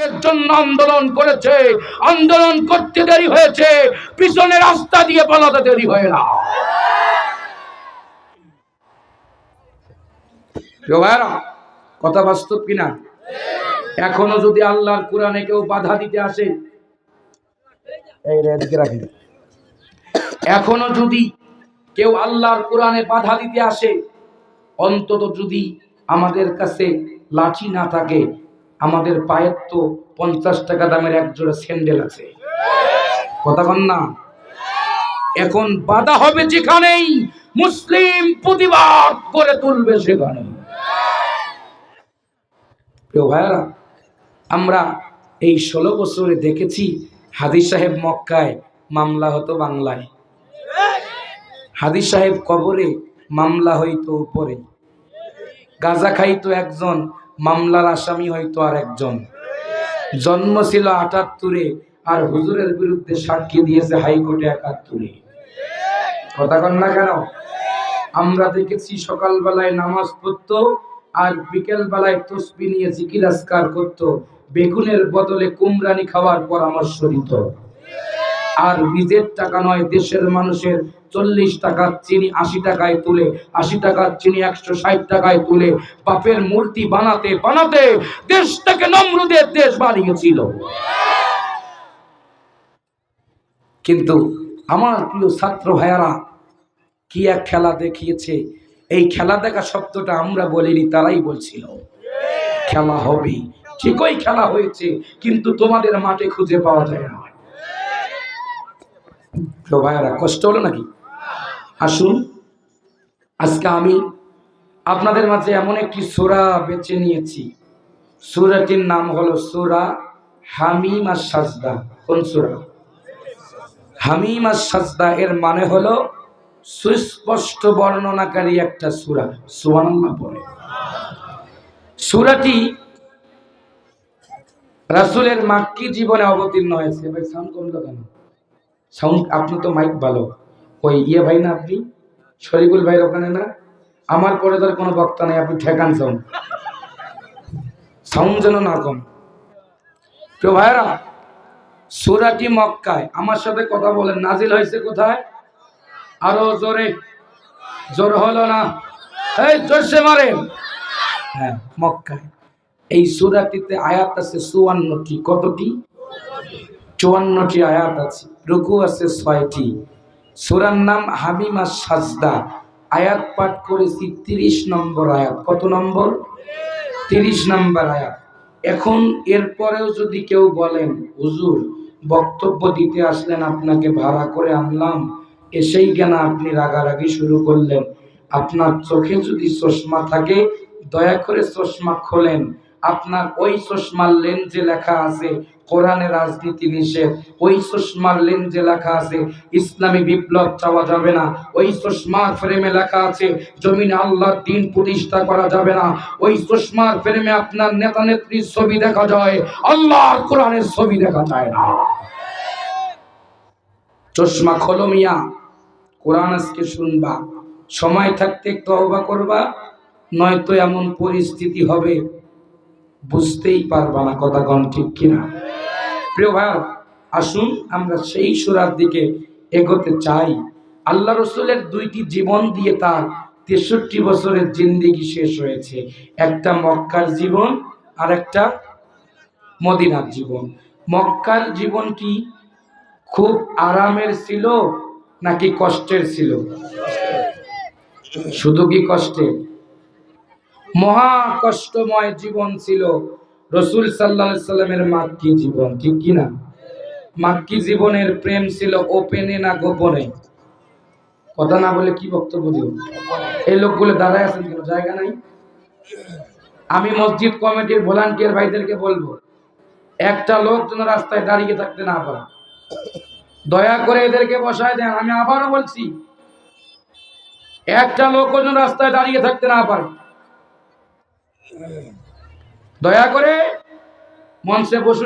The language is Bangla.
এর জন্য আন্দোলন করেছে, আন্দোলন করতে দেরি হয়েছে, পিছনে রাস্তা দিয়ে পালাতে দেরি হয় না। কথা বাস্তব কিনা? এখনো যদি আল্লাহর কোরআনে কেউ বাধা দিতে আসে, এখনো যদি কেউ আল্লাহর কোরআনে বাধা দিতে আসে, অন্তত যদি আমাদের কাছে লাঠি না থাকে, আমাদের পায়ের তো 50 টাকা দামের এক জোড়া স্যান্ডেল আছে। কথা বল না? এখন বাধা হবে যেখানেই, মুসলিম প্রতিবাদ করে তুলবে সেখানে। প্রিয় ভাইরা, আমরা এই 16 বছরে দেখেছি হাজী সাহেব মক্কায় মামলা হতো বাংলায়, হাজী সাহেব কবরে মামলা হইতো উপরে, গাঁজা খাইতো একজন, মামলার আসামি হইতো আর একজন। জন্ম ছিল 78-এ, আর হুজুরের বিরুদ্ধে সাক্ষী দিয়েছে হাইকোর্টে 71-এ। কথা কন না কেন? আমরা দেখেছি সকালবেলায় নামাজ পড়তো আর বিকেল বেলায় তসবিহ নিয়ে জিকির আজকার করতো, বেগুনের বদলে কুমড়ানি খাওয়ার পরামর্শ দিত। আর নিজের টাকা নয়, দেশের মানুষের 40 টাকার চিনি 80 টাকায় তুলে, 80 টাকার চিনি 160 টাকায় তুলে বাপের মূর্তি বানাতে বানাতে দেশটাকে নমরুদের দেশ বানিয়েছিল। কিন্তু আমার প্রিয় ছাত্র ভাইয়ারা, কি এক খেলা দেখিয়েছে! এই খেলা দেখা শব্দটা আমরা বলিনি, তারাই বলছিল খেলা হবে। ঠিকই খেলা হয়েছে, কিন্তু তোমাদের মাঠে খুঁজে পাওয়া যায় না। তো ভাইয়ারা, কষ্ট হলো নাকি? আসুন, আজকে আমি আপনাদের মাঝে এমন একটি সূরা বেছে নিয়েছি। সূরাটির নাম হলো সূরা হামিম আস-সাজদা। কোন সূরা? হামিম আস-সাজদা। এর মানে হলো সুস্পষ্ট বর্ণনাকারী একটা সূরা। সুবহানাল্লাহ বলে। সূরাটি রাসূলের মাক্কি জীবনে অবতীর্ণ হয়েছে। ভাই সাউন্ড কমলো কেন? সাউন্ড, আপনি তো মাইক ভালো। ওই ভাই না আপনি? শরীফুল ভাইয়ের ওখানে না? আমার পরে তার কোনো বক্তা নাই, আপনি ঠেকান সাউন্ড, সাউন্ড যেন না কম। তো ভাইরা, সূরাটি মক্কায়, আমার সাথে কথা বলেন, নাজিল হয়েছে কোথায়? আরো জোরে, জোর হলো না? এই জোরসে মারেন। হ্যাঁ, মক্কায়। এই সূরাটিতে আয়াত আছে 54টি। কতটি? 54টি আয়াত আছে। রুকু আছে 6টি। সূরার নাম হামিম আস-সাজদা। আয়াত পাঠ করেছি 30 নম্বর আয়াত। কত নম্বর? 30 নম্বর আয়াত। এখন এরপরেও যদি কেউ বলেন, হুজুর বক্তব্য দিতে আসলেন, আপনাকে ভাড়া করে আনলাম, এসেই কেন আপনি রাগারাগি শুরু করলেন? আপনার চোখে যদি চশমা থাকে, দয়া করে চশমা খোলেন। আপনার ওই চশমার লেন্সে লেখা আছে কোরআনে রাজনীতি নিষেধ, ওই চশমার লেন্সে লেখা আছে ইসলামী বিপ্লব চাওয়া যাবে না, ওই চশমার ফ্রেমে লেখা আছে জমিনে আল্লাহর দ্বীন প্রতিষ্ঠা করা যাবে না, ওই চশমার ফ্রেমে আপনার নেতা নেত্রীর ছবি দেখা যায়, আল্লাহর কোরআনের ছবি দেখা যায় না। চশমা খোলো মিয়া, কোরআন আজকে শুনবা, সময় থাকতে তওবা করবা, নয়তো এমন পরিস্থিতি হবে বুঝতেই পারবা না। কথা কোন ঠিক কিনা? প্রিয় ভাই, আসুন আমরা সেই সূরার দিকে এগোতে চাই। আল্লাহ রাসূলের 2টি জীবন দিয়ে তার 63 বছরের জিন্দেগি শেষ হয়েছে। একটা মক্কার জীবন আর একটা মদিনার জীবন। মক্কার জীবনটি খুব আরামের ছিল নাকি কষ্টের ছিল? শুধু কি কষ্টের? মহা কষ্টময় জীবন ছিল রাসূল সাল্লাল্লাহু আলাইহি সাল্লামের মাক্কি জীবন, ঠিক কি না? মাক্কি জীবনের প্রেম ছিল ওপেনে না গোপনে? কথা না বলে কি বক্তব্য দিব? এই লোকগুলো দাঁড়ায় আছেন কেন? জায়গা নাই? আমি মসজিদ কমিটির ভলান্টিয়ার ভাইদেরকে বলবো, একটা লোক যেন রাস্তায় দাঁড়িয়ে থাকতে না পারে, দয়া করে এদেরকে বসায় দেন। আমি আবারও বলছি, একটা লোক যেন রাস্তায় দাঁড়িয়ে থাকতে না পারে, দয়া করে মঞ্চে বসে